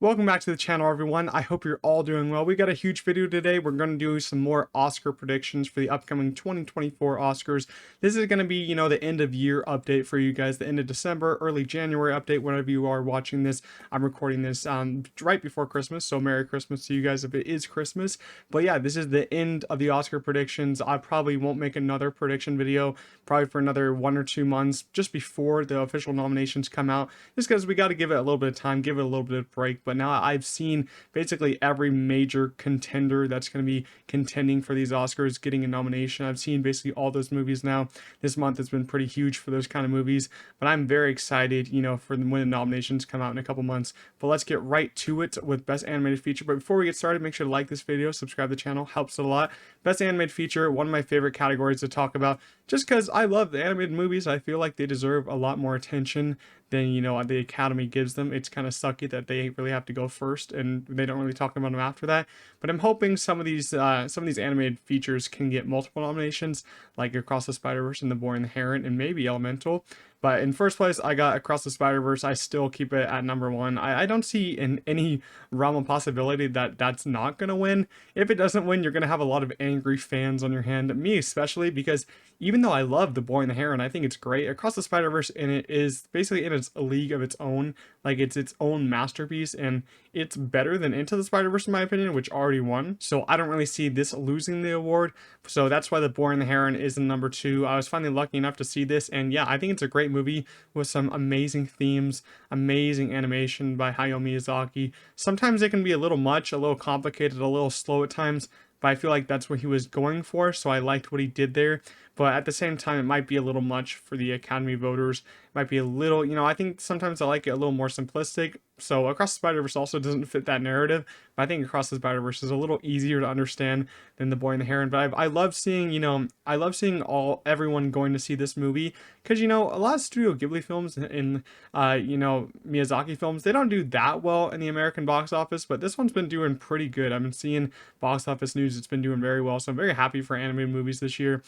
Welcome back to the channel, everyone. I hope you're all doing well. We got a huge video today. We're going to do some more Oscar predictions for the upcoming 2024 Oscars. This is going to be, the end of year update for you guys, the end of December, early January update. Whenever you are watching this, I'm recording this right before Christmas, so Merry Christmas to you guys if it is Christmas. But yeah, this is the end of the Oscar predictions. I probably won't make another prediction video probably for another 1 or 2 months just before the official nominations come out, just because we got to give it a little bit of time, give it a little bit of break. But now I've seen basically every major contender that's going to be contending for these Oscars getting a nomination. I've seen basically all those movies now. This month has been pretty huge for those kind of movies, but I'm very excited, for when the nominations come out in a couple months. But let's get right to it with Best Animated Feature. But before we get started, make sure to like this video, subscribe to the channel, helps it a lot. Best Animated Feature, one of my favorite categories to talk about, just because I love the animated movies. I feel like they deserve a lot more attention than the Academy gives them. It's kind of sucky that they really have to go first and they don't really talk about them after that. But I'm hoping some of these animated features can get multiple nominations, like Across the Spider-Verse and The Boy and the Heron and maybe Elemental. But in first place, I got Across the Spider-Verse. I still keep it at number one. I don't see in any realm of possibility that that's not going to win. If it doesn't win, you're going to have a lot of angry fans on your hand. Me especially, because even though I love The Boy and the Heron, I think it's great. Across the Spider-Verse in it is basically in its league of its own. Like it's its own masterpiece, and it's better than Into the Spider-Verse in my opinion, which already won. So I don't really see this losing the award. So that's why The Boy and the Heron is in number two. I was finally lucky enough to see this, and yeah, I think it's a great movie with some amazing themes, amazing animation by Hayao Miyazaki. Sometimes it can be a little much, a little complicated, a little slow at times, but I feel like that's what he was going for, so I liked what he did there. But at the same time, it might be a little much for the Academy voters. It might be a little, I think sometimes I like it a little more simplistic. So Across the Spider-Verse also doesn't fit that narrative, but I think Across the Spider-Verse is a little easier to understand than The Boy and the Heron. But I love seeing, I love seeing everyone going to see this movie, because, a lot of Studio Ghibli films and, Miyazaki films, they don't do that well in the American box office, but this one's been doing pretty good. I've been seeing box office news, it's been doing very well, so I'm very happy for animated movies this year.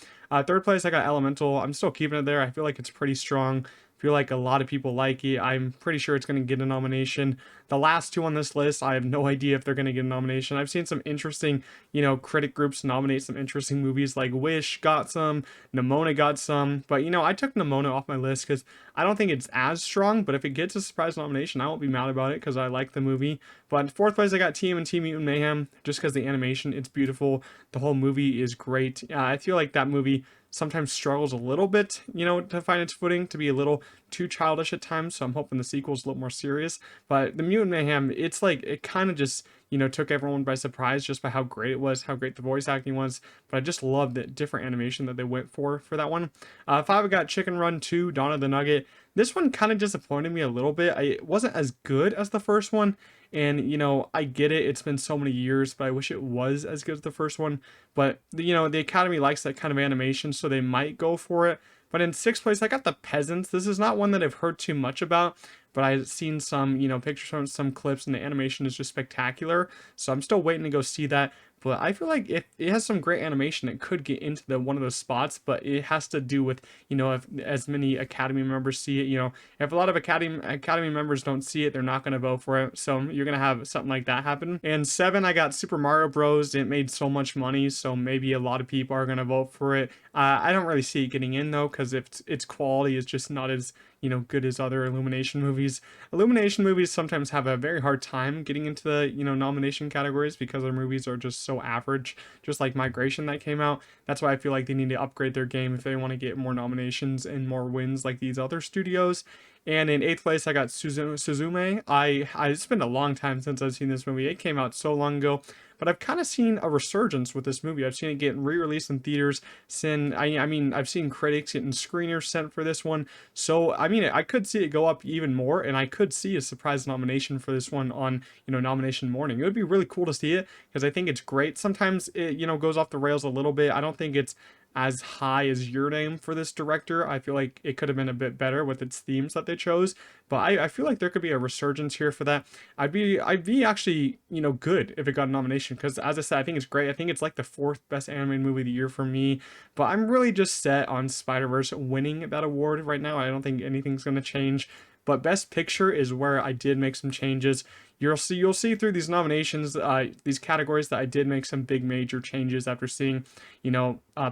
Third place, I got Elemental. I'm still keeping it there. I feel like it's pretty strong. I feel like a lot of people like it. I'm pretty sure it's going to get a nomination. The last two on this list, I have no idea if they're going to get a nomination. I've seen some interesting, critic groups nominate some interesting movies, like Wish got some, Nimona got some, but I took Nimona off my list because I don't think it's as strong, but if it gets a surprise nomination, I won't be mad about it because I like the movie. But in fourth place, I got TMNT Mutant Mayhem, just because the animation, it's beautiful. The whole movie is great. I feel like that movie sometimes struggles a little bit, to find its footing, to be a little too childish at times. So I'm hoping the sequel's a little more serious. But the Mutant Mayhem, it's like, it kind of just, took everyone by surprise just by how great it was, how great the voice acting was. But I just love the different animation that they went for that one. Five, I got Chicken Run 2, Dawn of the Nugget. This one kind of disappointed me a little bit. It wasn't as good as the first one. And, I get it. It's been so many years, but I wish it was as good as the first one. But, the Academy likes that kind of animation, so they might go for it. But in sixth place, I got The Peasants. This is not one that I've heard too much about, but I've seen some, pictures from some clips, and the animation is just spectacular. So I'm still waiting to go see that. But I feel like if it has some great animation, it could get into one of those spots, but it has to do with, if as many Academy members see it, if a lot of Academy members don't see it, they're not going to vote for it. So you're going to have something like that happen. And seven, I got Super Mario Bros. It made so much money, so maybe a lot of people are going to vote for it. I don't really see it getting in though, because if its quality is just not as good as other Illumination movies. Illumination movies sometimes have a very hard time getting into the, nomination categories because their movies are just so average, just like Migration that came out. That's why I feel like they need to upgrade their game if they want to get more nominations and more wins like these other studios. And in eighth place, I got Suzume. It's been a long time since I've seen this movie. It came out so long ago, but I've kind of seen a resurgence with this movie. I've seen it get re-released in theaters. I've seen critics getting screeners sent for this one. So, I could see it go up even more, and I could see a surprise nomination for this one on, nomination morning. It would be really cool to see it, because I think it's great. Sometimes it, goes off the rails a little bit. I don't think it's as high as Your Name for this director. I feel like it could have been a bit better with its themes that they chose, but I feel like there could be a resurgence here for that. I'd be actually, good if it got a nomination, because as I said, I think it's great. I think it's like the fourth best animated movie of the year for me, but I'm really just set on Spider-Verse winning that award right now. I don't think anything's going to change. But Best Picture is where I did make some changes. you'll see through these nominations, these categories, that I did make some big major changes after seeing,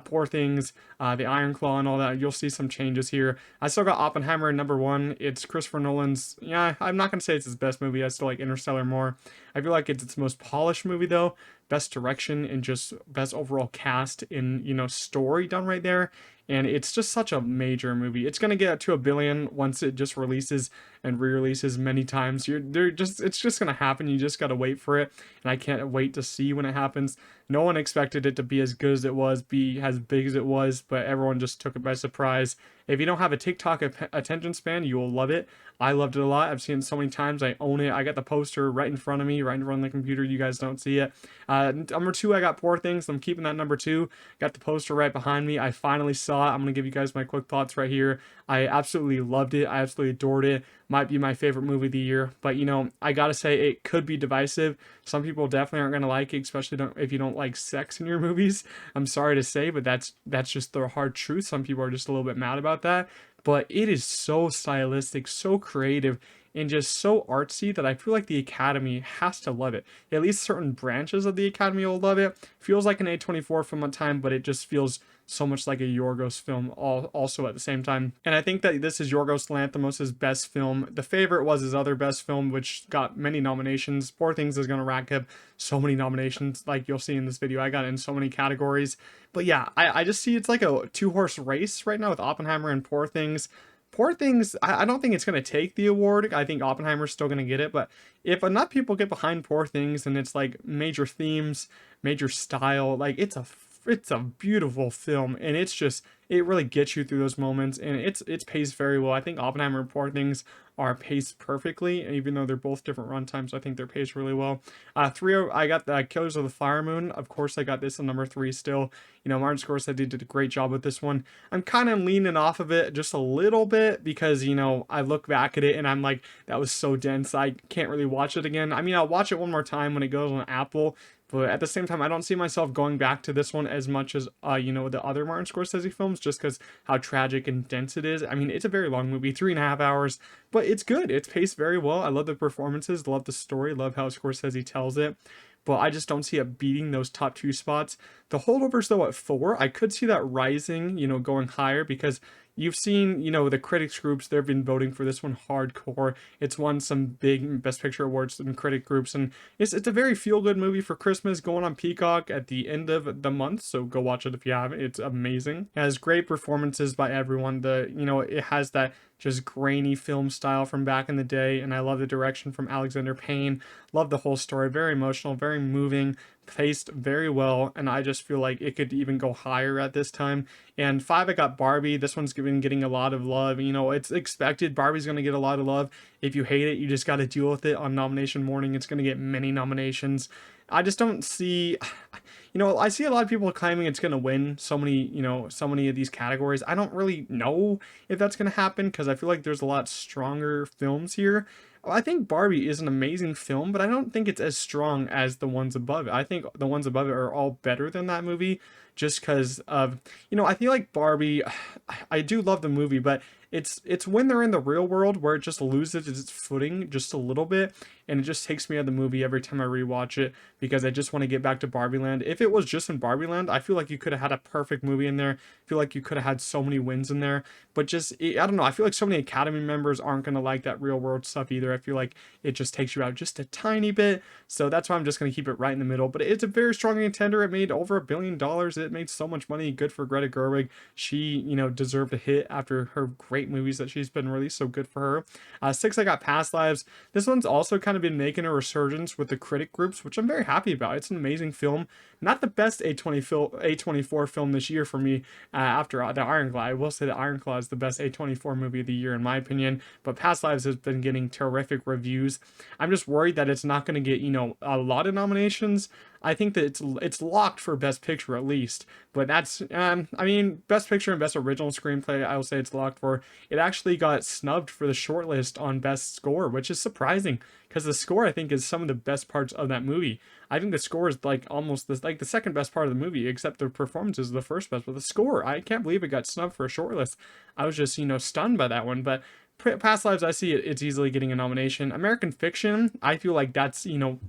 Poor Things, the Iron Claw, and all that. You'll see some changes here. I still got Oppenheimer at number one. It's Christopher Nolan's. Yeah, I'm not gonna say it's his best movie. I still like Interstellar more. I feel like it's its most polished movie though. Best direction and just best overall cast in story done right there. And it's just such a major movie. It's gonna get to a billion once it just releases and re-releases many times. It's just gonna happen. You just gotta wait for it, and I can't wait to see when it happens. No one expected it to be as good as it was, be as big as it was, but everyone just took it by surprise. If you don't have a TikTok attention span, you will love it. I loved it a lot. I've seen it so many times. I own it. I got the poster right in front of me, right in front of the computer. You guys don't see it. Number two, I got Poor Things. I'm keeping that number two. Got the poster right behind me. I finally saw it. I'm gonna give you guys my quick thoughts right here. I absolutely loved it. I absolutely adored it. Might be my favorite movie of the year, but I gotta say it could be divisive. Some people definitely aren't gonna like it, especially if you don't like sex in your movies. I'm sorry to say, but that's just the hard truth. Some people are just a little bit mad about that, but it is so stylistic, so creative, and just so artsy that I feel like the Academy has to love it. At least certain branches of the Academy will love it. Feels like an A24 film at time, but it just feels so much like a Yorgos film also at the same time. And I think that this is Yorgos Lanthimos' best film. The Favorite was his other best film, which got many nominations. Poor Things is going to rack up so many nominations, like you'll see in this video. I got in so many categories. But yeah, I just see it's like a two-horse race right now with Oppenheimer and Poor Things. Poor Things, I don't think it's going to take the award. I think Oppenheimer's still going to get it. But if enough people get behind Poor Things, and it's like major themes, major style, like it's a beautiful film, and it really gets you through those moments, and it's paced very well. I think Oppenheimer and Poor Things are paced perfectly, and even though they're both different runtimes, I think they're paced really well. Three, I got the Killers of the Flower Moon. Of course, I got this on number three still. Martin Scorsese did a great job with this one. I'm kind of leaning off of it just a little bit because I look back at it and I'm like, that was so dense. I can't really watch it again. I mean, I'll watch it one more time when it goes on Apple. But at the same time, I don't see myself going back to this one as much as, the other Martin Scorsese films, just because how tragic and dense it is. I mean, it's a very long movie, 3.5 hours, but it's good. It's paced very well. I love the performances, love the story, love how Scorsese tells it. But I just don't see it beating those top two spots. The holdovers, though, at four, I could see that rising, going higher because you've seen, the critics groups, they've been voting for this one hardcore. It's won some big Best Picture awards in critic groups, and it's a very feel-good movie for Christmas, going on Peacock at the end of the month, so go watch it if you haven't. It's amazing. It has great performances by everyone. It has that just grainy film style from back in the day, and I love the direction from Alexander Payne. Love the whole story. Very emotional, very moving, paced very well, and I just feel like it could even go higher at this time. And five, I got Barbie. This one's been getting a lot of love. It's expected. Barbie's going to get a lot of love. If you hate it, you just got to deal with it on nomination morning. It's going to get many nominations. I just don't see, I see a lot of people claiming it's going to win so many of these categories. I don't really know if that's going to happen because I feel like there's a lot stronger films here. I think Barbie is an amazing film, but I don't think it's as strong as the ones above it. I think the ones above it are all better than that movie just because of, I feel like Barbie, I do love the movie, but it's when they're in the real world where it just loses its footing just a little bit, and it just takes me out of the movie every time I rewatch it because I just want to get back to Barbie Land. If it was just in Barbie Land, I feel like you could have had a perfect movie in there. I feel like you could have had so many wins in there, but I don't know. I feel like so many Academy members aren't going to like that real world stuff either. I feel like it just takes you out just a tiny bit, so that's why I'm just going to keep it right in the middle. But it's a very strong contender. It made over $1 billion. It made so much money. Good for Greta Gerwig. She, deserved a hit after her great movies that she's been released, so good for her. Six, I got Past Lives. This one's also kind of been making a resurgence with the critic groups, which I'm very happy about. It's an amazing film. Not the best A24 film this year for me after the Iron Claw. I will say that Iron Claw is the best A24 movie of the year in my opinion, but Past Lives has been getting terrific reviews. I'm just worried that it's not going to get, a lot of nominations. I think that it's locked for Best Picture at least, but that's Best Picture and Best Original Screenplay, I will say it's locked for. It actually got snubbed for the shortlist on Best Score, which is surprising because the score I think is some of the best parts of that movie. I think the score is like almost the second best part of the movie, except the performance is the first best. But the score, I can't believe it got snubbed for a shortlist. I was just stunned by that one, but Past Lives, I see it's easily getting a nomination. American Fiction, I feel like that's,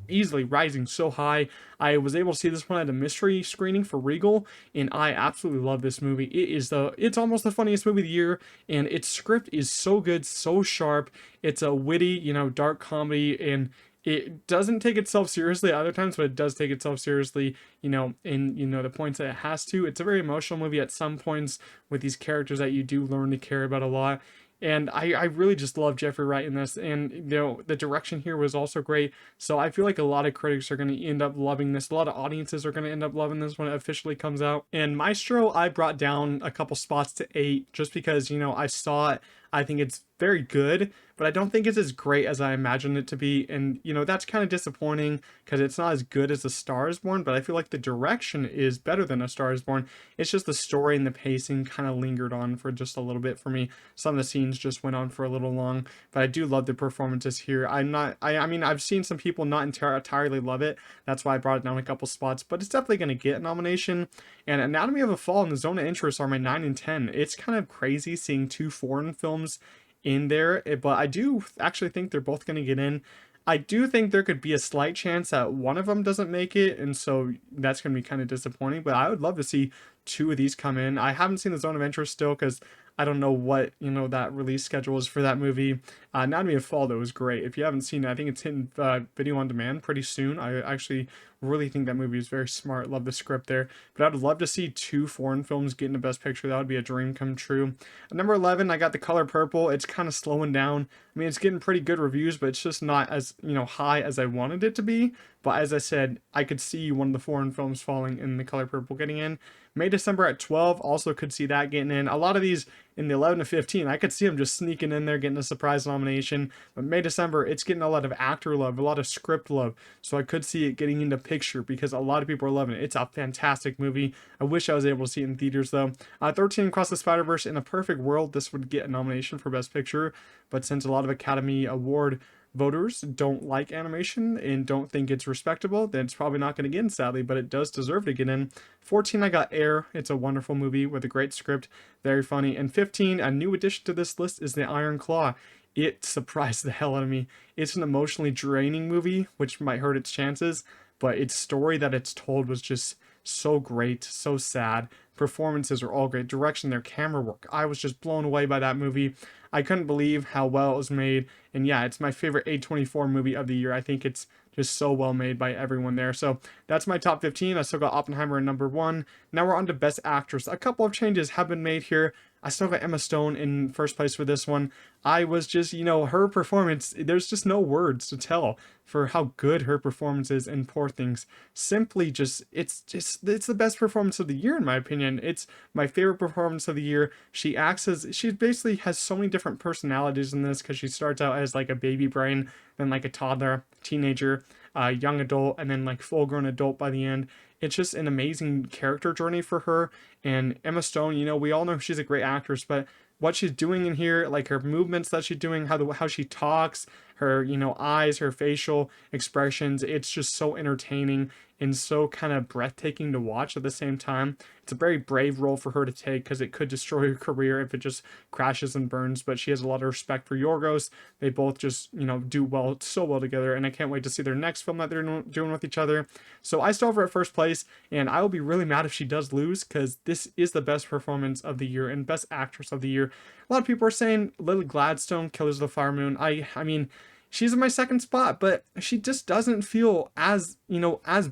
easily rising so high. I was able to see this one at a mystery screening for Regal, and I absolutely love this movie. It's almost the funniest movie of the year, and its script is so good, so sharp. It's a witty, dark comedy, and it doesn't take itself seriously at other times, but it does take itself seriously, in the points that it has to. It's a very emotional movie at some points with these characters that you do learn to care about a lot. And I really just love Jeffrey Wright in this, and the direction here was also great. So I feel like a lot of critics are going to end up loving this. A lot of audiences are going to end up loving this when it officially comes out. And Maestro, I brought down a couple spots to 8 just because I saw it. I think it's very good, but I don't think it's as great as I imagined it to be. And that's kind of disappointing because it's not as good as A Star Is Born, but I feel like the direction is better than A Star Is Born. It's just the story and the pacing kind of lingered on for just a little bit for me. Some of the scenes just went on for a little long, but I do love the performances here. I mean, I've seen some people not entirely love it. That's why I brought it down a couple spots, but it's definitely going to get a nomination. And Anatomy of a Fall and The Zone of Interest are my 9 and 10. It's kind of crazy seeing 2 foreign films in there, but I do actually think they're both going to get in. I do think there could be a slight chance that one of them doesn't make it, and so that's going to be kind of disappointing, but I would love to see 2 of these come in. I haven't seen The Zone of Interest still because I don't know what, that release schedule is for that movie. Anatomy of Fall, though, is great. If you haven't seen it, I think it's hitting video on demand pretty soon. I actually really think that movie is very smart. Love the script there. But I'd love to see 2 foreign films get into Best Picture. That would be a dream come true. At number 11, I got The Color Purple. It's kind of slowing down. I mean, it's getting pretty good reviews, but it's just not as, high as I wanted it to be. But as I said, I could see one of the foreign films falling and The Color Purple getting in. May December at 12, also could see that getting in. A lot of these in the 11 to 15, I could see them just sneaking in there, getting a surprise nomination. But May December, it's getting a lot of actor love, a lot of script love. So I could see it getting into picture because a lot of people are loving it. It's a fantastic movie. I wish I was able to see it in theaters though. 13 Across the Spider-Verse, in a perfect world, this would get a nomination for Best Picture. But since a lot of Academy Award voters don't like animation and don't think it's respectable, then it's probably not going to get in, sadly, but it does deserve to get in. 14, I got Air. It's a wonderful movie with a great script, very funny. And 15, a new addition to this list is The Iron Claw. It surprised the hell out of me. It's an emotionally draining movie, which might hurt its chances, but its story that it's told was just so great, so sad. Performances are all great. Direction, their camera work. I was just blown away by that movie. I couldn't believe how well it was made. And yeah, it's my favorite A24 movie of the year. I think it's just so well made by everyone there. So that's my top 15. I still got Oppenheimer in number 1. Now we're on to Best Actress. A couple of changes have been made here. I still got Emma Stone in first place for this one. I was just, her performance, there's just no words to tell for how good her performance is in Poor Things. Simply it's the best performance of the year in my opinion. It's my favorite performance of the year. She basically has so many different personalities in this because she starts out as like a baby brain, then like a toddler, teenager, young adult, and then like full grown adult by the end. It's just an amazing character journey for her. And Emma Stone, we all know she's a great actress, but what she's doing in here, like her movements that she's doing, how she talks, her, eyes, her facial expressions, it's just so entertaining and so kind of breathtaking to watch at the same time. It's a very brave role for her to take because it could destroy her career if it just crashes and burns, but she has a lot of respect for Yorgos. They both just, do so well together, and I can't wait to see their next film that they're doing with each other. So I still have her at first place, and I will be really mad if she does lose because this is the best performance of the year and best actress of the year. A lot of people are saying Lily Gladstone, Killers of the Flower Moon. I mean, she's in my second spot, but she just doesn't feel as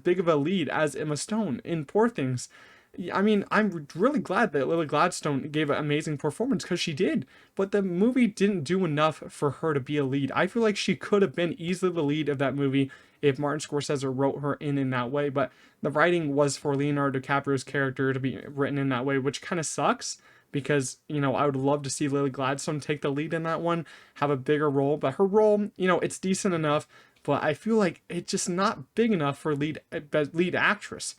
big of a lead as Emma Stone in Poor Things. I mean, I'm really glad that Lily Gladstone gave an amazing performance because she did, but the movie didn't do enough for her to be a lead. I feel like she could have been easily the lead of that movie if Martin Scorsese wrote her in that way, but the writing was for Leonardo DiCaprio's character to be written in that way, which kind of sucks because, I would love to see Lily Gladstone take the lead in that one, have a bigger role, but her role, it's decent enough, but I feel like it's just not big enough for lead actress.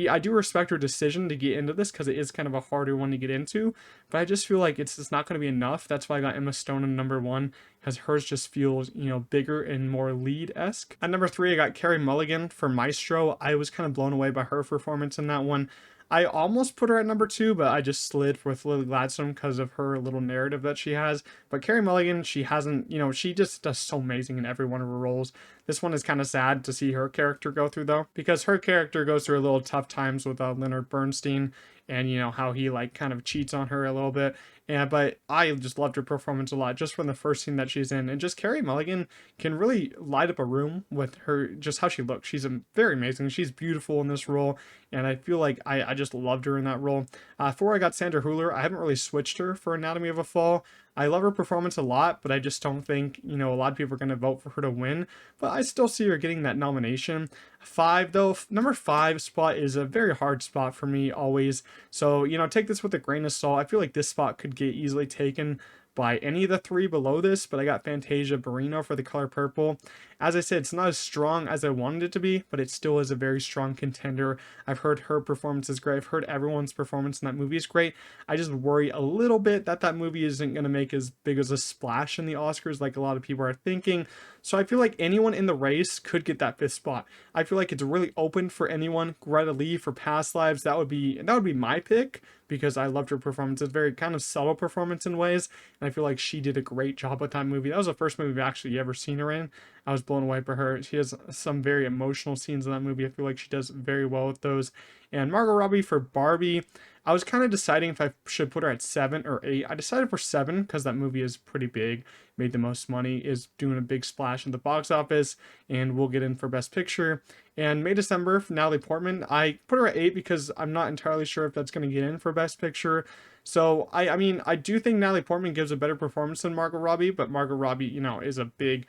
I do respect her decision to get into this because it is kind of a harder one to get into, but I just feel like it's just not going to be enough. That's why I got Emma Stone in number 1 because hers just feels, bigger and more lead-esque. At number 3, I got Carey Mulligan for Maestro. I was kind of blown away by her performance in that one. I almost put her at number 2, but I just slid with Lily Gladstone because of her little narrative that she has. But Carey Mulligan, she hasn't, she just does so amazing in every one of her roles. This one is kind of sad to see her character go through, though, because her character goes through a little tough times with Leonard Bernstein, and how he like kind of cheats on her a little bit. And but I just loved her performance a lot, just from the first scene that she's in. And just Carey Mulligan can really light up a room with her, just how she looks. She's very amazing. She's beautiful in this role, and I feel like I just loved her in that role. 4, I got Sandra Hüller. I haven't really switched her for Anatomy of a Fall. I love her performance a lot, but I just don't think, a lot of people are going to vote for her to win. But I still see her getting that nomination. 5, though, number 5 spot is a very hard spot for me always. So, take this with a grain of salt. I feel like this spot could get easily taken by any of the 3 below this, but I got Fantasia Barrino for The Color Purple. As I said, it's not as strong as I wanted it to be, but it still is a very strong contender. I've heard her performance is great. I've heard everyone's performance in that movie is great. I just worry a little bit that movie isn't going to make as big as a splash in the Oscars like a lot of people are thinking. So I feel like anyone in the race could get that 5th spot. I feel like it's really open for anyone. Greta Lee for Past Lives, that would be my pick, because I loved her performance. It's a very kind of subtle performance in ways, and I feel like she did a great job with that movie. That was the first movie I've actually ever seen her in. I was blown away by her. She has some very emotional scenes in that movie. I feel like she does very well with those. And Margot Robbie for Barbie, I was kind of deciding if I should put her at 7 or 8. I decided for 7 because that movie is pretty big, made the most money, is doing a big splash in the box office, and will get in for Best Picture. And May December for Natalie Portman, I put her at 8 because I'm not entirely sure if that's going to get in for Best Picture. So I mean, I do think Natalie Portman gives a better performance than Margot Robbie, but Margot Robbie, is a big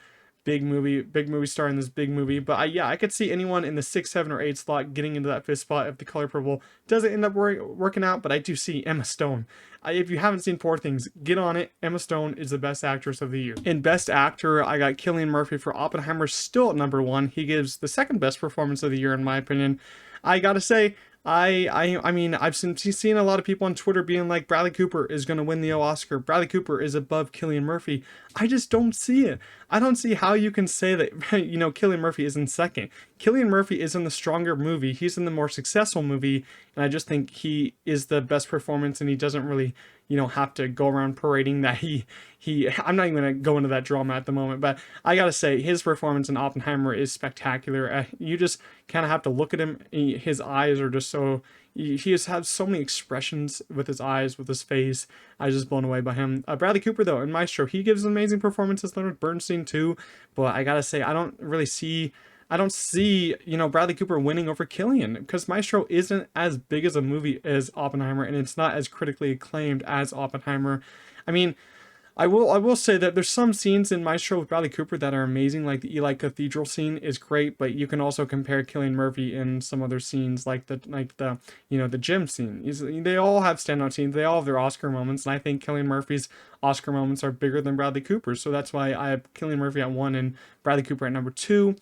movie star in this big movie. But I could see anyone in the 6, 7, or 8 slot getting into that 5th spot if The Color Purple doesn't end up working out. But I do see Emma Stone. If you haven't seen Poor Things, get on it. Emma Stone is the best actress of the year. In Best Actor, I got Cillian Murphy for Oppenheimer, still at number 1. He gives the second best performance of the year in my opinion. I gotta say, I mean, I've seen a lot of people on Twitter being like, Bradley Cooper is going to win the Oscar. Bradley Cooper is above Cillian Murphy. I just don't see it. I don't see how you can say that, Cillian Murphy is in second. Cillian Murphy is in the stronger movie. He's in the more successful movie. And I just think he is the best performance, and he doesn't really, have to go around parading that I'm not even going to go into that drama at the moment, but I got to say his performance in Oppenheimer is spectacular. You just kind of have to look at him. His eyes are just so, he has so many expressions with his eyes, with his face. I was just blown away by him. Bradley Cooper, though, in Maestro, he gives an amazing performance as Leonard Bernstein too, but I got to say, I don't see, Bradley Cooper winning over Cillian, because Maestro isn't as big as a movie as Oppenheimer, and it's not as critically acclaimed as Oppenheimer. I mean, I will say that there's some scenes in Maestro with Bradley Cooper that are amazing, like the Eli Cathedral scene is great, but you can also compare Cillian Murphy in some other scenes like the the gym scene. They all have standout scenes. They all have their Oscar moments, and I think Cillian Murphy's Oscar moments are bigger than Bradley Cooper's. So that's why I have Cillian Murphy at 1 and Bradley Cooper at number 2.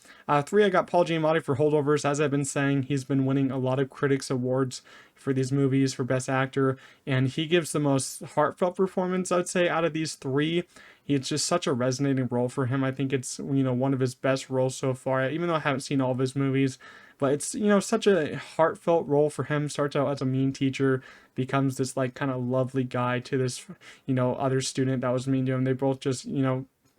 3, I got Paul Giamatti for Holdovers. As I've been saying, he's been winning a lot of critics awards for these movies for Best Actor, and he gives the most heartfelt performance, I'd say, out of these 3. It's just such a resonating role for him. I think it's, one of his best roles so far, even though I haven't seen all of his movies. But it's, such a heartfelt role for him. Starts out as a mean teacher, becomes this like kind of lovely guy to this, other student that was mean to him. They both just,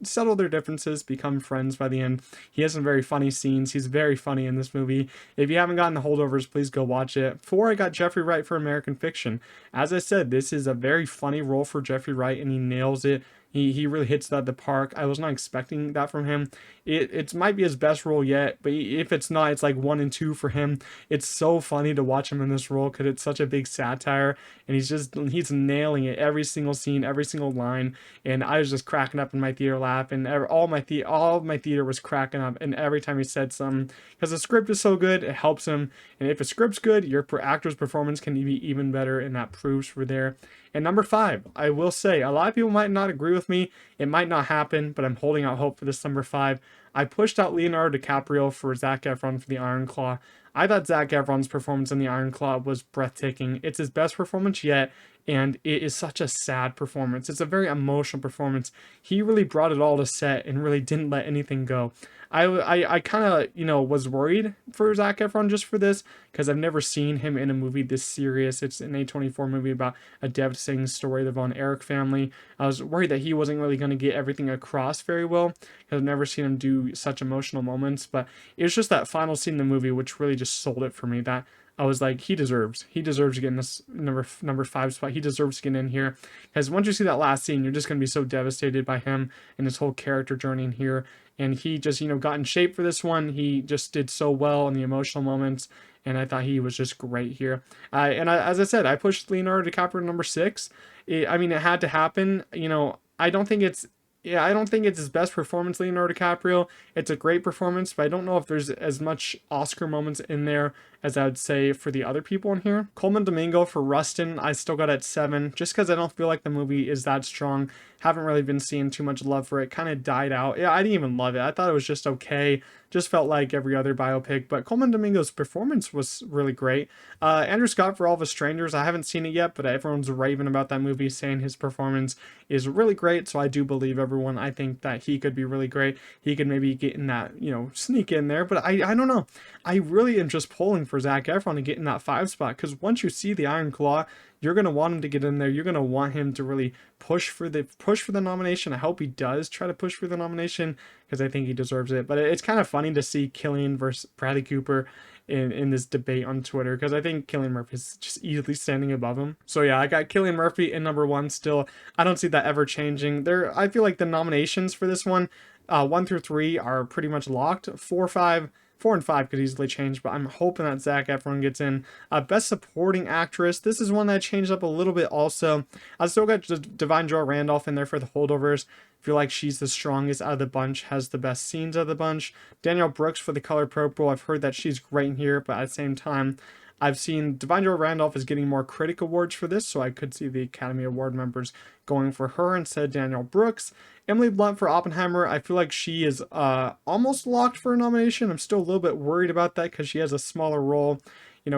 settle their differences, become friends by the end. He has some very funny scenes. He's very funny in this movie. If you haven't gotten The Holdovers, please go watch it. 4, I got Jeffrey Wright for American Fiction. As I said, this is a very funny role for Jeffrey Wright, and he nails it. He really hits that at the park. I was not expecting that from him. It might be his best role yet, but if it's not, it's like 1 and 2 for him. It's so funny to watch him in this role because it's such a big satire, and he's nailing it every single scene, every single line. And I was just cracking up in my theater laugh, and all of my theater was cracking up. And every time he said something, because the script is so good, it helps him. And if the script's good, your actor's performance can be even better, and that proves for there. And number 5, I will say, a lot of people might not agree with me. It might not happen, but I'm holding out hope for this number 5. I pushed out Leonardo DiCaprio for Zac Efron for the Iron Claw. I thought Zac Efron's performance in the Iron Claw was breathtaking. It's his best performance yet, and it is such a sad performance. It's a very emotional performance. He really brought it all to set and really didn't let anything go. I kind of, was worried for Zac Efron just for this, because I've never seen him in a movie this serious. It's an A24 movie about a devastating story of the Von Erich family. I was worried that he wasn't really going to get everything across very well, because I've never seen him do such emotional moments, but it was just that final scene in the movie which really just sold it for me, that I was like, he deserves to get in this number 5 spot. He deserves to get in here, because once you see that last scene, you're just going to be so devastated by him and his whole character journey in here. And he just, got in shape for this one. He just did so well in the emotional moments, and I thought he was just great here. As I said, I pushed Leonardo DiCaprio number 6. It had to happen. I don't think it's I don't think it's his best performance, Leonardo DiCaprio. It's a great performance, but I don't know if there's as much Oscar moments in there as I would say for the other people in here. Coleman Domingo for Rustin, I still got at 7, just because I don't feel like the movie is that strong. Haven't really been seeing too much love for it. Kind of died out. Yeah, I didn't even love it. I thought it was just okay. Just felt like every other biopic, but Coleman Domingo's performance was really great. Andrew Scott for All of Us Strangers, I haven't seen it yet, but everyone's raving about that movie, saying his performance is really great, so I do believe everyone. I think that he could be really great. He could maybe get in that, sneak in there, but I don't know. I really am just pulling for Zac Efron to get in that 5 spot, because once you see the Iron Claw, you're going to want him to get in there. You're going to want him to really push for the nomination. I hope he does try to push for the nomination, because I think he deserves it. But it's kind of funny to see Cillian versus Bradley Cooper in this debate on Twitter, because I think Cillian Murphy is just easily standing above him. So yeah, I got Cillian Murphy in number 1 still. I don't see that ever changing. I feel like the nominations for this one, 1 through 3 are pretty much locked. 4 and 5 could easily change, but I'm hoping that Zac Efron gets in. Best Supporting Actress. This is one that changed up a little bit also. I still got Divine Joy Randolph in there for The Holdovers. Feel like she's the strongest out of the bunch, has the best scenes out of the bunch. Danielle Brooks for The Color Purple. I've heard that she's great in here, but at the same time, I've seen Divine Joy Randolph is getting more critic awards for this, so I could see the Academy Award members going for her instead of Danielle Brooks. Emily Blunt for Oppenheimer, I feel like she is almost locked for a nomination. I'm still a little bit worried about that, because she has a smaller role.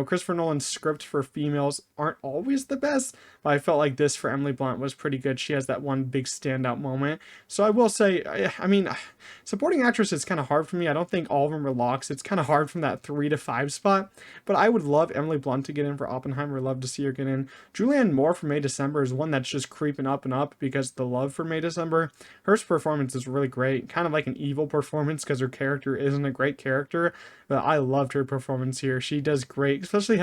Christopher Nolan's scripts for females aren't always the best, but I felt like this for Emily Blunt was pretty good. She has that one big standout moment. So I will say, supporting actress is kind of hard for me. I don't think all of them are locks. It's kind of hard from that 3 to 5 spot, but I would love Emily Blunt to get in for Oppenheimer. Love to see her get in. Julianne Moore for May December is one that's just creeping up and up because of the love for May December. Her performance is really great, kind of like an evil performance, because her character isn't a great character, but I loved her performance here. She does great, especially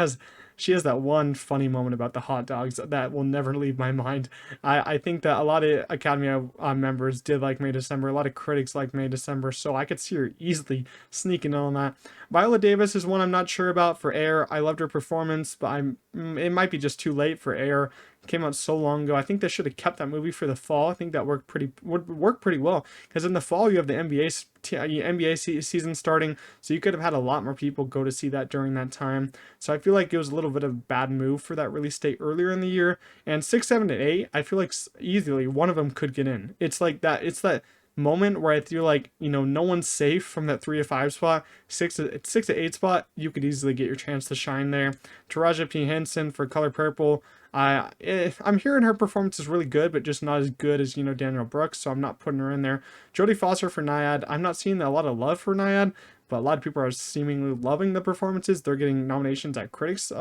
she has that one funny moment about the hot dogs that will never leave my mind. I think that a lot of Academy members did like May December. A lot of critics like May December, so I could see her easily sneaking in on that. Viola Davis is one I'm not sure about for Air. I loved her performance, but it might be just too late for Air. It came out so long ago. I think they should have kept that movie for the fall. I think that would work pretty well, because in the fall you have the NBA season starting, so you could have had a lot more people go to see that during that time. So I feel like it was a little bit of a bad move for that release date earlier in the year. And 6, 7, and 8, I feel like easily one of them could get in. It's like that. It's that moment where I feel like, no one's safe from that 3 to 5 spot. 6 to 8 spot, you could easily get your chance to shine there. Taraji P. Henson for Color Purple. I'm hearing her performance is really good, but just not as good as, Danielle Brooks, so I'm not putting her in there. Jodie Foster for Nyad. I'm not seeing a lot of love for Nyad, but a lot of people are seemingly loving the performances. They're getting nominations at critics,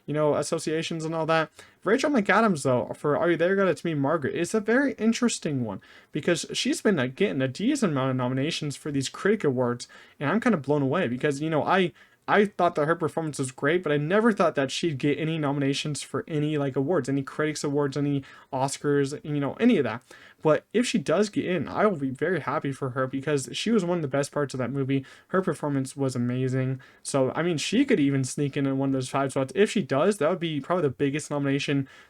associations and all that. Rachel McAdams, though, for Are You There, God? It's Me, Margaret, is a very interesting one, because she's been getting a decent amount of nominations for these critic awards, and I'm kind of blown away, because, I thought that her performance was great, but I never thought that she'd get any nominations for any awards, any critics awards, any Oscars, any of that. But if she does get in, I will be very happy for her, because she was one of the best parts of that movie. Her performance was amazing. So, she could even sneak in one of those 5 spots. If she does, that would be probably the biggest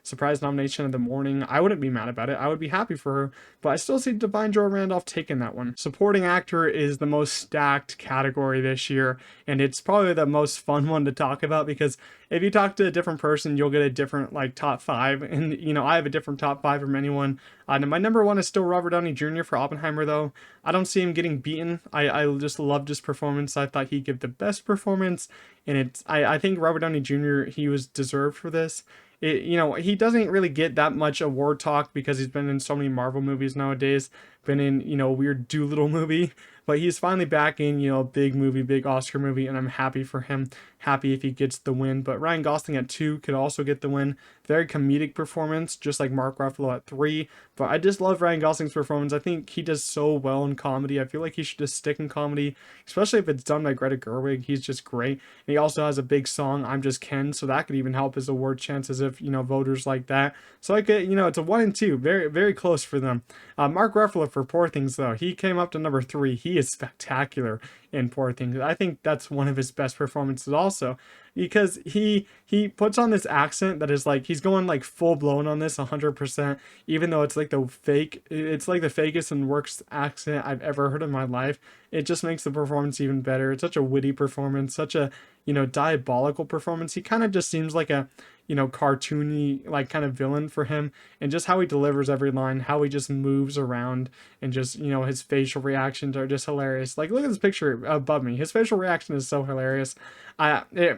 surprise nomination of the morning. I wouldn't be mad about it. I would be happy for her, but I still see Divine Joy Randolph taking that one. Supporting actor is the most stacked category this year, and it's probably the most fun one to talk about, because if you talk to a different person, you'll get a different top 5, and I have a different top 5 from anyone. And my number one is still Robert Downey Jr. for Oppenheimer, though. I don't see him getting beaten. I just loved his performance. I thought he'd give the best performance, and I think Robert Downey Jr., he was deserved for this. He doesn't really get that much award talk because he's been in so many Marvel movies nowadays, been in, a weird Doolittle movie, but he's finally back in, a big movie, big Oscar movie, and I'm happy for him. Happy if he gets the win. But Ryan Gosling at 2 could also get the win. Very comedic performance, just like Mark Ruffalo at 3. But I just love Ryan Gosling's performance. I think he does so well in comedy. I feel like he should just stick in comedy, especially if it's done by Greta Gerwig. He's just great. And he also has a big song, I'm Just Ken, so that could even help his award chances if, voters like that. So I could, it's a 1 and 2. Very, very close for them. Mark Ruffalo for Poor Things, though. He came up to number 3. He is spectacular in Poor Things. I think that's one of his best performances also, because he puts on this accent that is like, he's going like full blown on this 100%, even though it's like the fakest and worst accent I've ever heard in my life. It just makes the performance even better. It's such a witty performance, such a, diabolical performance. He kind of just seems like a, cartoony, like, kind of villain for him, and just how he delivers every line, how he just moves around, and just, his facial reactions are just hilarious. Like, look at this picture above me. His facial reaction is so hilarious.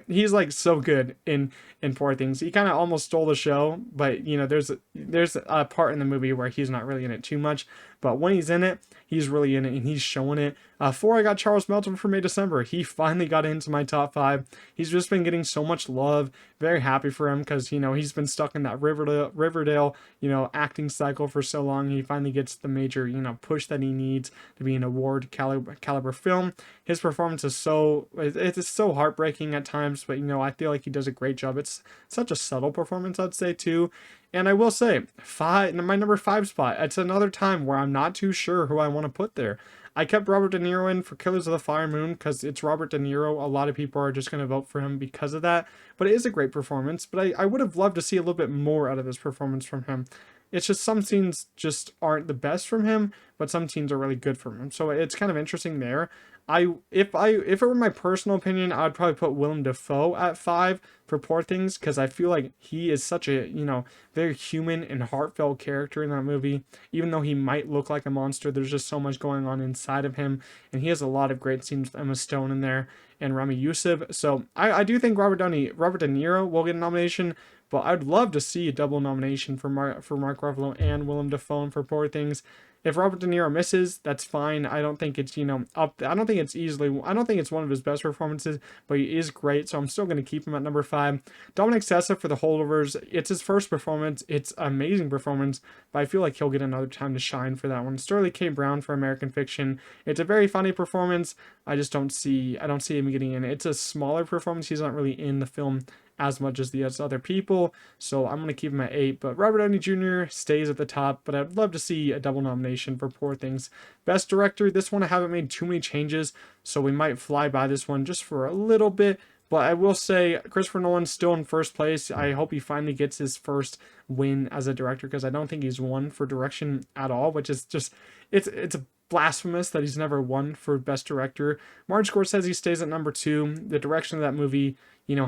He's like so good in Poor Things. He kind of almost stole the show, but there's a part in the movie where he's not really in it too much, but when he's in it, he's really in it, and he's showing it. 4, I got Charles Melton for May December. He finally got into my top 5. He's just been getting so much love. Very happy for him, because he's been stuck in that Riverdale acting cycle for so long. He finally gets the major push that he needs to be an award caliber film. His performance is it's so heartbreaking at times, but I feel like he does a great job. It's such a subtle performance, I'd say, too. And I will say, my number 5 spot, it's another time where I'm not too sure who I want to put there. I kept Robert De Niro in for Killers of the Flower Moon because it's Robert De Niro. A lot of people are just going to vote for him because of that. But it is a great performance. But I would have loved to see a little bit more out of this performance from him. It's just some scenes just aren't the best from him, but some scenes are really good from him. So it's kind of interesting there. If it were my personal opinion, I would probably put Willem Dafoe at 5 for Poor Things, because I feel like he is such a very human and heartfelt character in that movie. Even though he might look like a monster, there's just so much going on inside of him, and he has a lot of great scenes with Emma Stone in there and Rami Youssef. So I do think Robert De Niro will get a nomination, but I'd love to see a double nomination for Mark Ruffalo and Willem Dafoe for Poor Things. If Robert De Niro misses, that's fine. I don't think it's, up. I don't think it's one of his best performances, but he is great, so I'm still going to keep him at number 5. Dominic Sessa for The Holdovers. It's his first performance. It's an amazing performance, but I feel like he'll get another time to shine for that one. Sterling K. Brown for American Fiction. It's a very funny performance. I don't see him getting in. It's a smaller performance. He's not really in the film as much as the other people, so I'm going to keep him at 8. But Robert Downey Jr. stays at the top, but I'd love to see a double nomination for Poor Things. Best Director, this one I haven't made too many changes, so we might fly by this one just for a little bit. But I will say Christopher Nolan's still in first place. I hope he finally gets his first win as a director, because I don't think he's won for direction at all, which is just, it's a blasphemous that he's never won for Best Director. Martin Scorsese stays at number 2. The direction of that movie,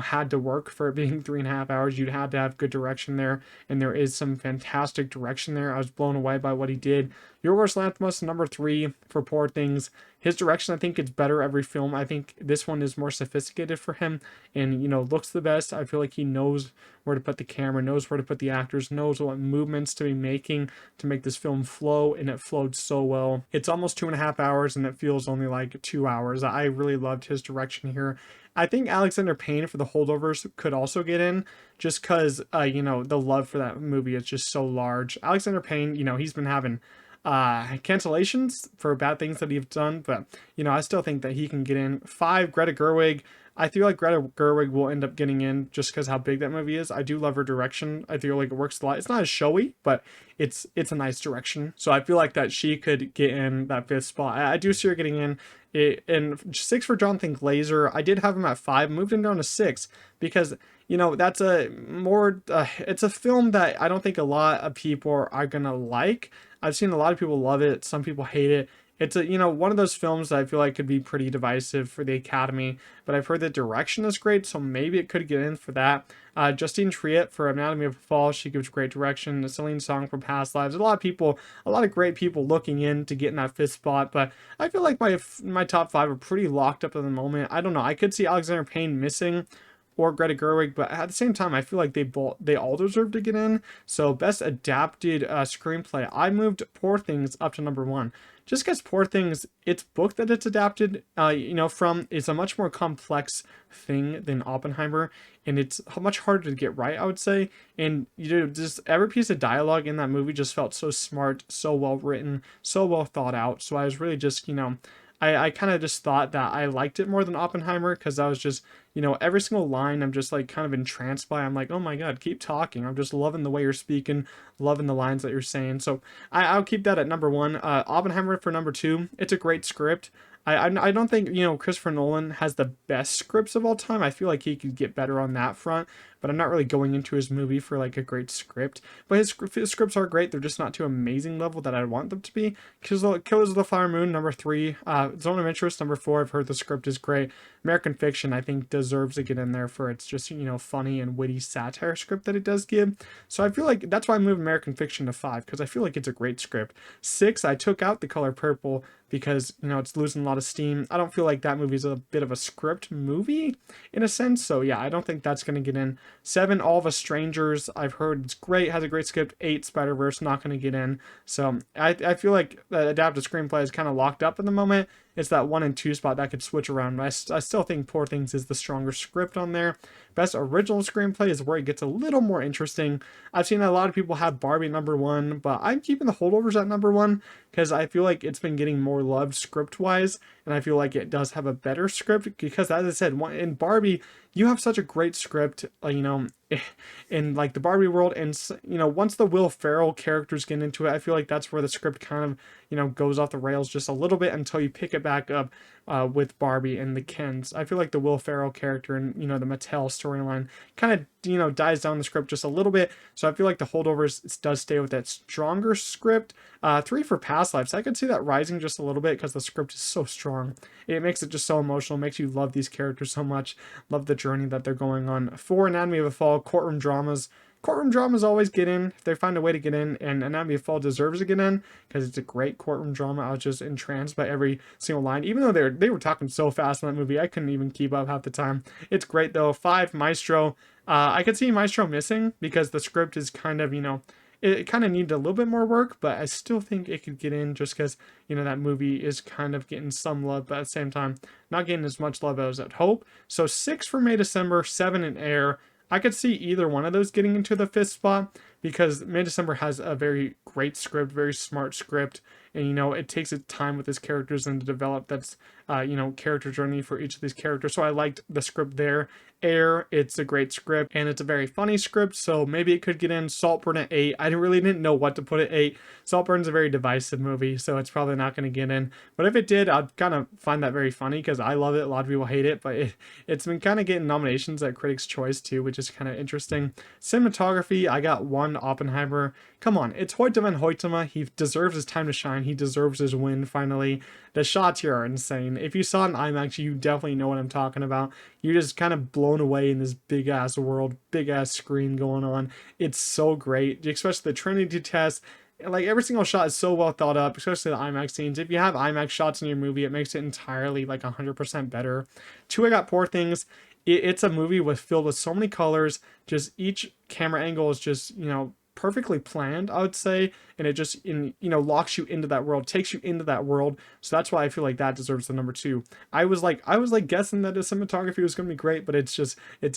had to work for it being 3.5 hours. You'd had to have good direction there, and there is some fantastic direction there. I was blown away by what he did. Yorgos Lanthimos, number 3 for Poor Things. His direction, I think, gets better every film. I think this one is more sophisticated for him, and looks the best. I feel like he knows where to put the camera, knows where to put the actors, knows what movements to be making to make this film flow, and it flowed so well. It's almost 2.5 hours, and it feels only like 2 hours. I really loved his direction here. I think Alexander Payne for The Holdovers could also get in, just because, the love for that movie is just so large. Alexander Payne, he's been having cancellations for bad things that he's done, but, I still think that he can get in. 5, Greta Gerwig. I feel like Greta Gerwig will end up getting in just because how big that movie is. I do love her direction. I feel like it works a lot. It's not as showy, but it's a nice direction. So I feel like that she could get in that 5th spot. I do see her getting in. And 6 for Jonathan Glazer. I did have him at 5, moved him down to 6 because, that's it's a film that I don't think a lot of people are gonna like. I've seen a lot of people love it. Some people hate it. It's a, one of those films that I feel like could be pretty divisive for the Academy, but I've heard the direction is great, so maybe it could get in for that. Justine Triet for Anatomy of a Fall, she gives great direction. Celine Song for Past Lives. A lot of great people looking in to get in that fifth spot, but I feel like my top five are pretty locked up at the moment. I don't know. I could see Alexander Payne missing, or Greta Gerwig, but at the same time, I feel like they all deserve to get in. So best adapted screenplay, I moved Poor Things up to number one, just because Poor Things, its book that it's adapted, from is a much more complex thing than Oppenheimer, and it's much harder to get right, I would say. And just every piece of dialogue in that movie just felt so smart, so well written, so well thought out. So I was really just, I kind of just thought that I liked it more than Oppenheimer because I was just, every single line I'm just like kind of entranced by. I'm like, oh my God, keep talking. I'm just loving the way you're speaking, loving the lines that you're saying. So I'll keep that at number one. Oppenheimer for number two. It's a great script. I don't think, Christopher Nolan has the best scripts of all time. I feel like he could get better on that front, but I'm not really going into his movie for like a great script. But his scripts are great. They're just not to amazing level that I want them to be. Killers of the Flower Moon, number three. Zone of Interest, number four. I've heard the script is great. American Fiction, I think, deserves to get in there for its just, funny and witty satire script that it does give. So I feel like that's why I moved American Fiction to five, because I feel like it's a great script. Six, I took out The Color Purple because, it's losing a lot of steam. I don't feel like that movie is a bit of a script movie in a sense. So yeah, I don't think that's going to get in. Seven, All of Us Strangers, I've heard it's great, has a great script. Eight, Spider-Verse, not going to get in. So I feel like the adapted screenplay is kind of locked up at the moment. It's that one and two spot that could switch around. But I still think Poor Things is the stronger script on there. Best original screenplay is where it gets a little more interesting. I've seen a lot of people have Barbie number one, but I'm keeping The Holdovers at number one because I feel like it's been getting more love script wise, and I feel like it does have a better script because, as I said, in Barbie, you have such a great script, in like the Barbie world, and once the Will Ferrell characters get into it, I feel like that's where the script kind of goes off the rails just a little bit until you pick it back up with Barbie and the Kens. I feel like the Will Ferrell character and the Mattel storyline kind of dies down the script just a little bit. So I feel like The Holdovers does stay with that stronger script. Three for Past Lives. I could see that rising just a little bit because the script is so strong. It makes it just so emotional. It makes you love these characters so much. Love the journey that they're going on. Four, Anatomy of a Fall. Courtroom dramas. Courtroom dramas always get in if they find a way to get in, and Anatomy of a Fall deserves to get in because it's a great courtroom drama. I was just entranced by every single line, even though they were talking so fast in that movie, I couldn't even keep up half the time. It's great though. Five, Maestro. I could see Maestro missing because the script is kind of, it kind of needed a little bit more work, but I still think it could get in just because, that movie is kind of getting some love, but at the same time, not getting as much love as I'd hope. So six for May December, seven in Air. I could see either one of those getting into the fifth spot because May December has a very great script, very smart script, and it takes its time with its characters and to develop that's character journey for each of these characters. So I liked the script there. Air, it's a great script and it's a very funny script, so maybe it could get in. Saltburn at 8. I really didn't know what to put at 8. Saltburn's a very divisive movie, so it's probably not going to get in. But if it did, I'd kind of find that very funny because I love it. A lot of people hate it, but it's been kind of getting nominations at Critics' Choice too, which is kind of interesting. Cinematography, I got one Oppenheimer. Come on, it's Hoytema and Hoytema. He deserves his time to shine. He deserves his win finally. The shots here are insane. If you saw it in IMAX, you definitely know what I'm talking about. You're just kind of blown away in this big ass world, big ass screen going on. It's so great, especially the Trinity test. Like every single shot is so well thought up, especially the IMAX scenes. If you have IMAX shots in your movie, it makes it entirely like 100% better. Two, I got Poor Things. It's a movie filled with so many colors. Just each camera angle is just perfectly planned, I would say, and it just locks you into that world, takes you into that world. So that's why I feel like that deserves the number two. I was like guessing that the cinematography was gonna be great, but it's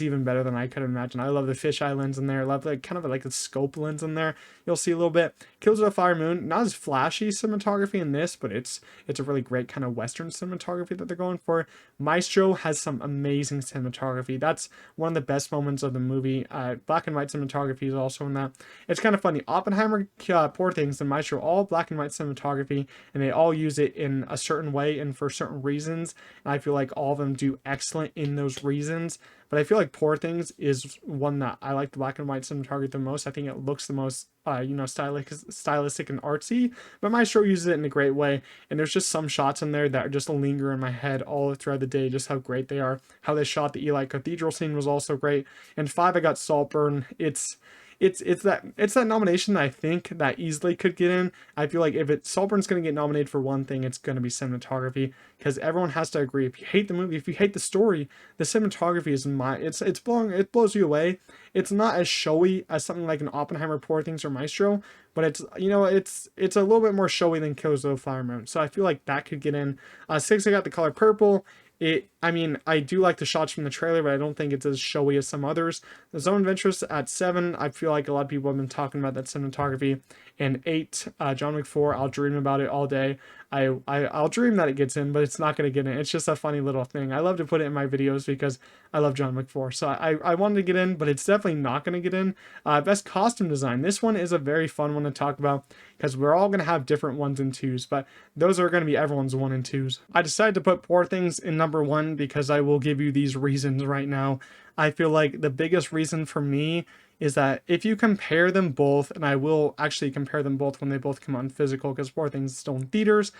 even better than I could imagine. I love the fisheye lens in there. I love kind of like the scope lens in there. You'll see a little bit. Killers of the Flower Moon, not as flashy cinematography in this, but it's a really great kind of Western cinematography that they're going for. Maestro has some amazing cinematography. That's one of the best moments of the movie. Black and white cinematography is also in that. It's kind of funny. Oppenheimer, Poor Things and Maestro, all black and white cinematography, and they all use it in a certain way and for certain reasons. And I feel like all of them do excellent in those reasons. But I feel like Poor Things is one that I like the black and white cinematography the most. I think it looks the most, stylistic and artsy. But Maestro uses it in a great way. And there's just some shots in there that just linger in my head all throughout the day, just how great they are. How they shot the Eli Cathedral scene was also great. And 5, I got Saltburn. It's that nomination that I think that easily could get in. I feel like if Saltburn's going to get nominated for one thing, it's going to be cinematography, because everyone has to agree. If you hate the movie, if you hate the story, the cinematography is it blows you away. It's not as showy as something like an Oppenheimer, Poor Things, or Maestro, but it's a little bit more showy than Killers of the Flower Moon. So I feel like that could get in. 6, I got The Color Purple. I do like the shots from the trailer, but I don't think it's as showy as some others. The Zone of Interest at 7, I feel like a lot of people have been talking about that cinematography. And 8, John Wick 4, I'll dream about it all day. I'll dream that it gets in, but it's not going to get in. It's just a funny little thing. I love to put it in my videos because I love John Wick 4. So I wanted to get in, but it's definitely not going to get in. Best Costume Design. This one is a very fun one to talk about because we're all going to have different 1s and 2s, but those are going to be everyone's 1 and 2s. I decided to put Poor Things in number 1 because I will give you these reasons right now. I feel like the biggest reason for me is that if you compare them both, and I will actually compare them both when they both come on physical because Poor Things is still in theaters,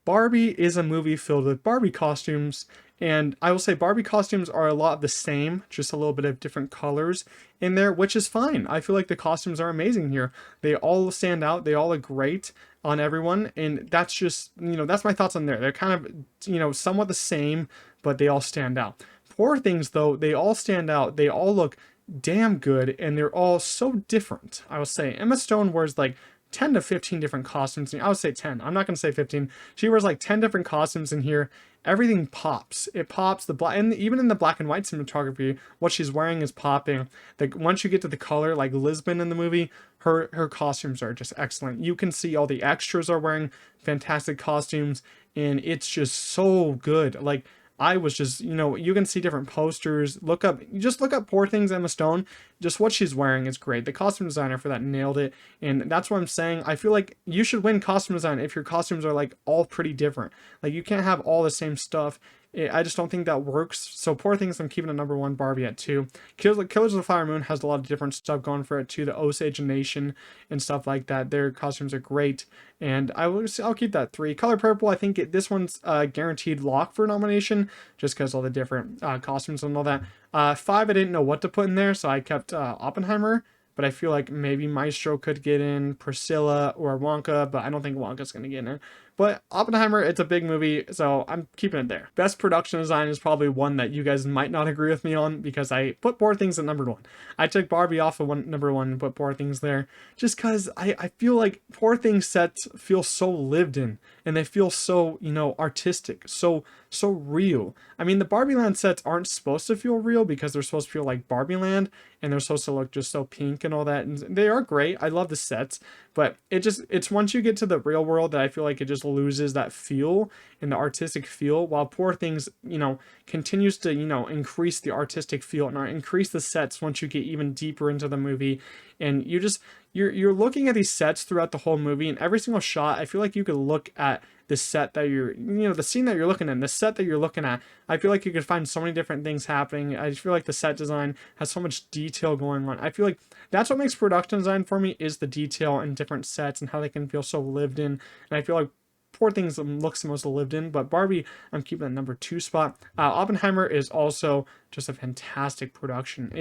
Barbie is a movie filled with Barbie costumes, and I will say Barbie costumes are a lot of the same, just a little bit of different colors in there, which is fine. I feel like the costumes are amazing here. They all stand out. They all look great on everyone, and that's just, that's my thoughts on there. They're kind of, somewhat the same, but they all stand out. Poor Things, though, they all stand out. They all look damn good, and they're all so different. I will say Emma Stone wears like 10 to 15 different costumes. I would say 10. I'm not going to say 15. She wears like 10 different costumes in here. Everything pops. It pops. And even in the black and white cinematography, what she's wearing is popping. Like once you get to the color, like Lisbon in the movie, her costumes are just excellent. You can see all the extras are wearing fantastic costumes, and it's just so good. Like I was just, you can see different posters. Look up Poor Things, Emma Stone. Just what she's wearing is great. The costume designer for that nailed it. And that's what I'm saying. I feel like you should win costume design if your costumes are like all pretty different. Like you can't have all the same stuff. I just don't think that works. So Poor Things, I'm keeping it number 1, Barbie at 2. Killers of the Flower Moon has a lot of different stuff going for it too. The Osage Nation and stuff like that. Their costumes are great. And I'll keep that 3. Color Purple, I think this one's guaranteed lock for nomination just because all the different costumes and all that. 5, I didn't know what to put in there, so I kept Oppenheimer. But I feel like maybe Maestro could get in, Priscilla or Wonka, but I don't think Wonka's going to get in. But Oppenheimer, it's a big movie, so I'm keeping it there. Best production design is probably one that you guys might not agree with me on because I put Poor Things at number 1. I took Barbie off of number 1 and put Poor Things there just because I feel like Poor Things sets feel so lived in, and they feel so, artistic, so real. I mean, the Barbie Land sets aren't supposed to feel real because they're supposed to feel like Barbie Land, and they're supposed to look just so pink and all that, and they are great. I love the sets, but it's once you get to the real world that I feel like it just loses that feel and the artistic feel, while Poor Things, continues to, increase the artistic feel and increase the sets once you get even deeper into the movie. And you're looking at these sets throughout the whole movie, and every single shot, I feel like you could look at the set that the scene that you're looking at, the set that you're looking at. I feel like you could find so many different things happening. I just feel like the set design has so much detail going on. I feel like that's what makes production design for me, is the detail and different sets and how they can feel so lived in. And I feel like Poor Things looks the most lived in, but Barbie, I'm keeping that number 2 spot. Oppenheimer is also just a fantastic production.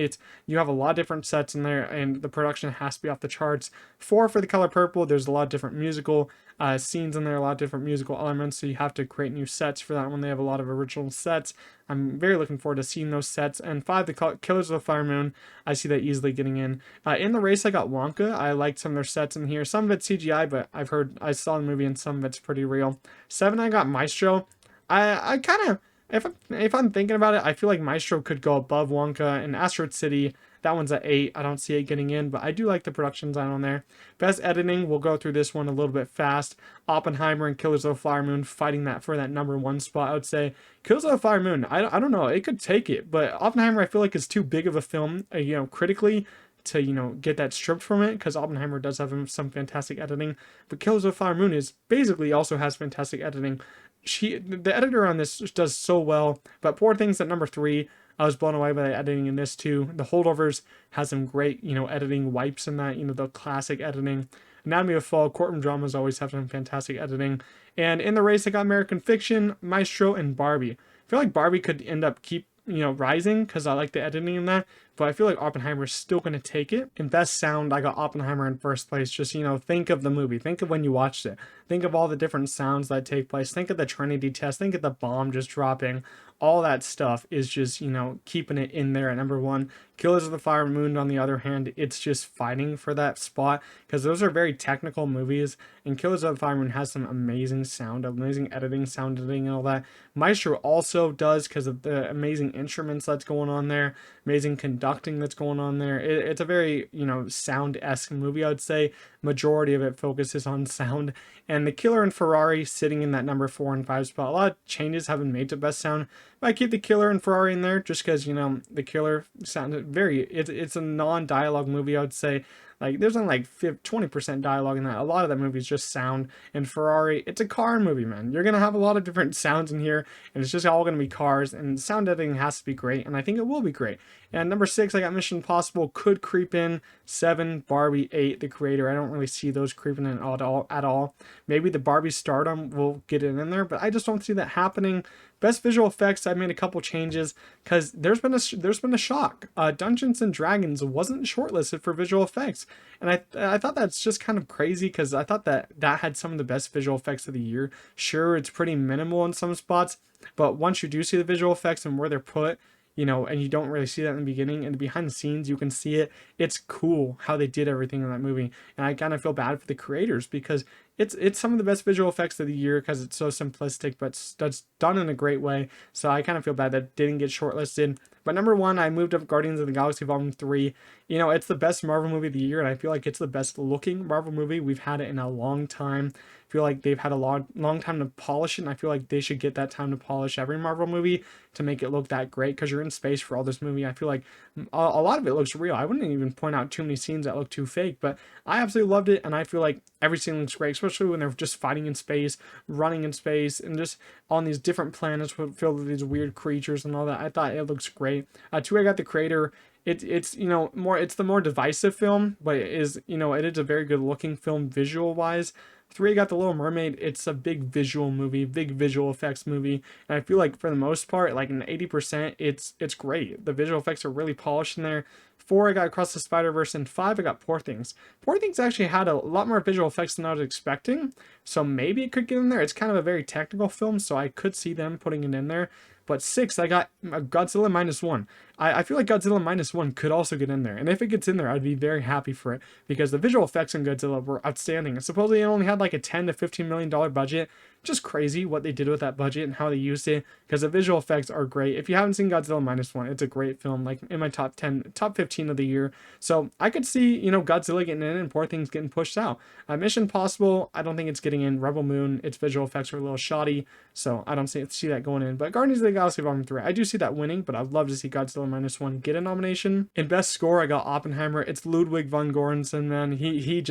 You have a lot of different sets in there, and the production has to be off the charts. 4 for The Color Purple. There's a lot of different musical scenes in there, a lot of different musical elements, so you have to create new sets for that one. They have a lot of original sets. I'm very looking forward to seeing those sets. And 5, The Killers of the Flower Moon. I see that easily getting in. In the race, I got Wonka. I liked some of their sets in here. Some of it's CGI, but I saw the movie and some of it's pretty real. 7, I got Maestro. I kind of, if I'm thinking about it, I feel like Maestro could go above Wonka. And Asteroid City, that one's at 8. I don't see it getting in, but I do like the production design on there. Best editing, we'll go through this one a little bit fast. Oppenheimer and Killers of the Flower Moon fighting that for that number 1 spot. I would say Killers of the Flower Moon, I don't know, it could take it, but Oppenheimer I feel like is too big of a film, critically, to, you know, get that stripped from it, because Oppenheimer does have some fantastic editing, but Killers of the Flower Moon is basically also has fantastic editing. The editor on this does so well. But Poor Things at number 3, I was blown away by the editing in this too. The Holdovers has some great, you know, editing wipes in that, you know, the classic editing. Anatomy of Fall, courtroom dramas always have some fantastic editing. And in the race, I got American Fiction, Maestro, and Barbie. I feel like Barbie could end up rising, because I like the editing in that, but I feel like Oppenheimer is still going to take it. In best sound, I got Oppenheimer in first place. Just, you know, think of the movie, think of when you watched it, think of all the different sounds that take place, think of the Trinity test, think of the bomb just dropping. All that stuff is just, you know, keeping it in there at number 1. Killers of the Flower Moon, on the other hand, it's just fighting for that spot, because those are very technical movies, and Killers of the Flower Moon has some amazing sound, amazing editing, sound editing, and all that. Maestro also does, because of the amazing instruments that's going on there, amazing conducting that's going on there. It's a very, you know, sound-esque movie, I would say. Majority of it focuses on sound. And The Killer and Ferrari sitting in that number 4 and 5 spot. A lot of changes have been made to best sound, but I keep The Killer and Ferrari in there just because, you know, The Killer sounded very, it's a non-dialogue movie, I would say. Like, there's only like 20% dialogue in that. A lot of that movie is just sound. And Ferrari, it's a car movie, man. You're going to have a lot of different sounds in here, and it's just all going to be cars, and sound editing has to be great, and I think it will be great. And number 6, I got Mission Impossible, could creep in. 7, Barbie. 8, The Creator. I don't really see those creeping in at all. Maybe the Barbie stardom will get it in there, but I just don't see that happening. Best visual effects, I made a couple changes, because there's been a shock. Dungeons and Dragons wasn't shortlisted for visual effects, and I thought that's just kind of crazy, because I thought that had some of the best visual effects of the year. Sure, it's pretty minimal in some spots, but once you do see the visual effects and where they're put, you know, and you don't really see that in the beginning, and behind the scenes you can see it. It's cool how they did everything in that movie, and I kind of feel bad for the creators, because it's some of the best visual effects of the year, because it's so simplistic, but that's done in a great way. So I kind of feel bad that it didn't get shortlisted. But number 1, I moved up Guardians of the Galaxy Volume 3. You know, it's the best Marvel movie of the year, and I feel like it's the best looking Marvel movie. We've had it in a long time. I feel like they've had a long time to polish it, and I feel like they should get that time to polish every Marvel movie to make it look that great, because you're in space for all this movie. I feel like a lot of it looks real. I wouldn't even point out too many scenes that look too fake, but I absolutely loved it, and I feel like every scene looks great, especially when they're just fighting in space, running in space, and just on these different planets filled with these weird creatures and all that. I thought it looks great. 2, I got The Creator. It's you know, it's the more divisive film, but it is, you know, it is a very good looking film visual wise. 3, I got The Little Mermaid. It's a big visual movie, big visual effects movie, and I feel like for the most part, like in 80%, it's great. The visual effects are really polished in there. 4, I got Across the Spider-Verse, and 5, I got Poor Things. Poor Things actually had a lot more visual effects than I was expecting, so maybe it could get in there. It's kind of a very technical film, so I could see them putting it in there. But 6, I got Godzilla Minus One. I feel like Godzilla Minus One could also get in there, and if it gets in there, I'd be very happy for it, because the visual effects in Godzilla were outstanding. And supposedly it only had like a $10 to $15 million budget. Just crazy what they did with that budget and how they used it, because the visual effects are great. If you haven't seen Godzilla Minus One, it's a great film, like in my top 15 of the year. So I could see, you know, Godzilla getting in and Poor Things getting pushed out. Mission Impossible, I don't think it's getting in. Rebel Moon, its visual effects are a little shoddy, so I don't see that going in. But Guardians of the Galaxy Volume 3, I do see that winning, but I'd love to see Godzilla Minus One get a nomination. In Best Score, I got Oppenheimer. It's Ludwig von Göransson, man. He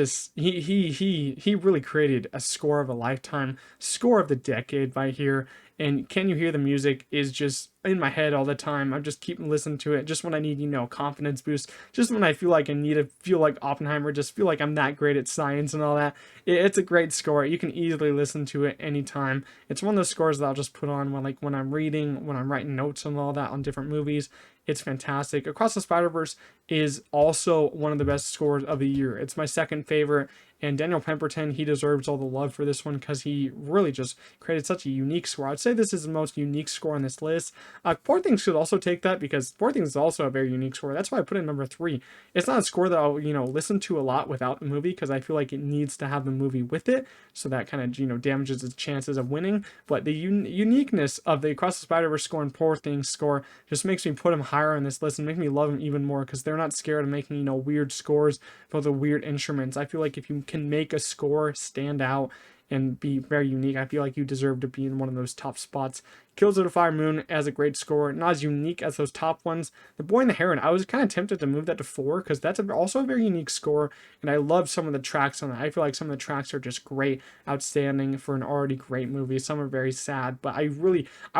really created a score of a lifetime, score of the decade by here. And Can You Hear the Music is just in my head all the time. I just keep listening to it just when I need, you know, confidence boost, just when I feel like I need to feel like Oppenheimer, just feel like I'm that great at science and all that. It's a great score. You can easily listen to it anytime. It's one of those scores that I'll just put on when I'm reading, when I'm writing notes and all that on different movies. It's fantastic. Across the Spider-Verse is also one of the best scores of the year. It's my second favorite, and Daniel Pemberton, he deserves all the love for this one, because he really just created such a unique score. I'd say this is the most unique score on this list. Poor Things should also take that, because Poor Things is also a very unique score. That's why I put it in number 3. It's not a score that I'll, you know, listen to a lot without the movie, because I feel like it needs to have the movie with it, so that kind of, you know, damages its chances of winning. But the uniqueness of the Across the Spider-Verse score and Poor Things score just makes me put him higher on this list and make me love him even more, because they're not scared of making, you know, weird scores for the weird instruments. I feel like if you can make a score stand out and be very unique. I feel like you deserve to be in one of those top spots. Kills of the Fire Moon has a great score, not as unique as those top ones. The Boy and the Heron, I was kind of tempted to move that to 4 because that's also a very unique score, and I love some of the tracks on that. I feel like some of the tracks are just great, outstanding for an already great movie. Some are very sad, but I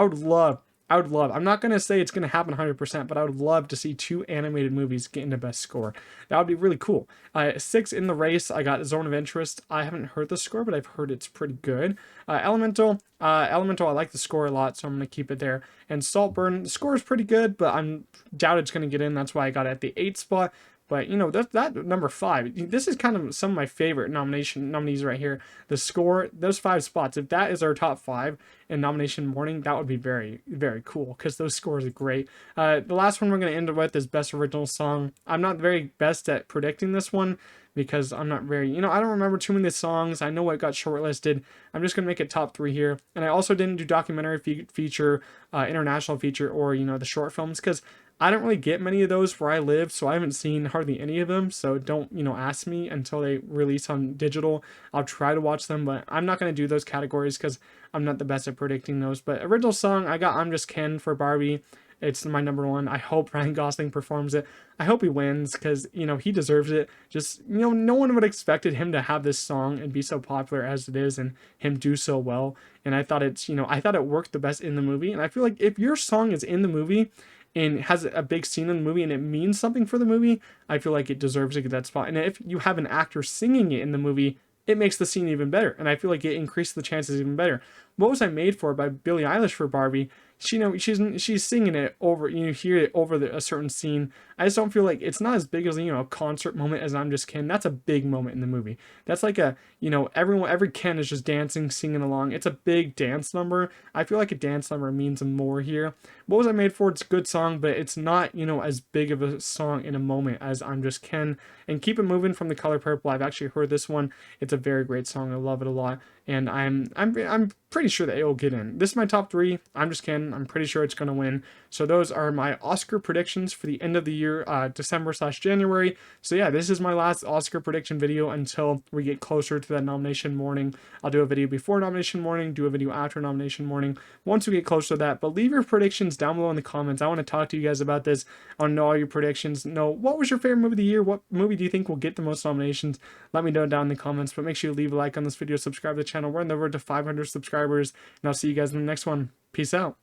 would love. I'm not going to say it's going to happen 100%, but I would love to see 2 animated movies get into best score. That would be really cool. 6 in the race, I got Zone of Interest. I haven't heard the score, but I've heard it's pretty good. Elemental, I like the score a lot, so I'm going to keep it there. And Saltburn, the score is pretty good, but I'm doubt it's going to get in. That's why I got it at the 8th spot. But that number 5, this is kind of some of my favorite nominees right here. The score, those 5 spots, if that is our top 5 in nomination morning, that would be very, very cool because those scores are great. The last one we're going to end with is Best Original Song. I'm not very best at predicting this one because I'm not very, I don't remember too many songs. I know what got shortlisted. I'm just going to make it top 3 here. And I also didn't do documentary feature, international feature, or, the short films because I don't really get many of those where I live, so I haven't seen hardly any of them. So don't, ask me until they release on digital. I'll try to watch them, but I'm not going to do those categories because I'm not the best at predicting those. But original song, I got I'm Just Ken for Barbie. It's my number 1. I hope Ryan Gosling performs it. I hope he wins because, he deserves it. Just, no one would have expected him to have this song and be so popular as it is and him do so well. And I thought I thought it worked the best in the movie. And I feel like if your song is in the movie and has a big scene in the movie and it means something for the movie, I feel like it deserves to get that spot. And if you have an actor singing it in the movie, it makes the scene even better. And I feel like it increases the chances even better. What Was I Made For by Billie Eilish for Barbie? She's singing it over, you hear it over a certain scene. I just don't feel like it's not as big as, a concert moment as I'm Just Ken. That's a big moment in the movie. That's like every Ken is just dancing, singing along. It's a big dance number. I feel like a dance number means more here. What Was I Made For? It's a good song, but it's not, as big of a song in a moment as I'm Just Ken. And Keep It Moving from The Color Purple. I've actually heard this one. It's a very great song. I love it a lot. And I'm pretty sure that it will get in. This is my top 3. I'm Just Ken. I'm pretty sure it's going to win. So those are my Oscar predictions for the end of the year, December/January. So yeah, this is my last Oscar prediction video until we get closer to that nomination morning. I'll do a video before nomination morning, do a video after nomination morning, once we get closer to that. But leave your predictions down below in the comments. I want to talk to you guys about this. I want to know all your predictions. Know what was your favorite movie of the year? What movie do you think will get the most nominations? Let me know down in the comments. But make sure you leave a like on this video, subscribe to the channel. We're on the road to 500 subscribers, and I'll see you guys in the next one. Peace out.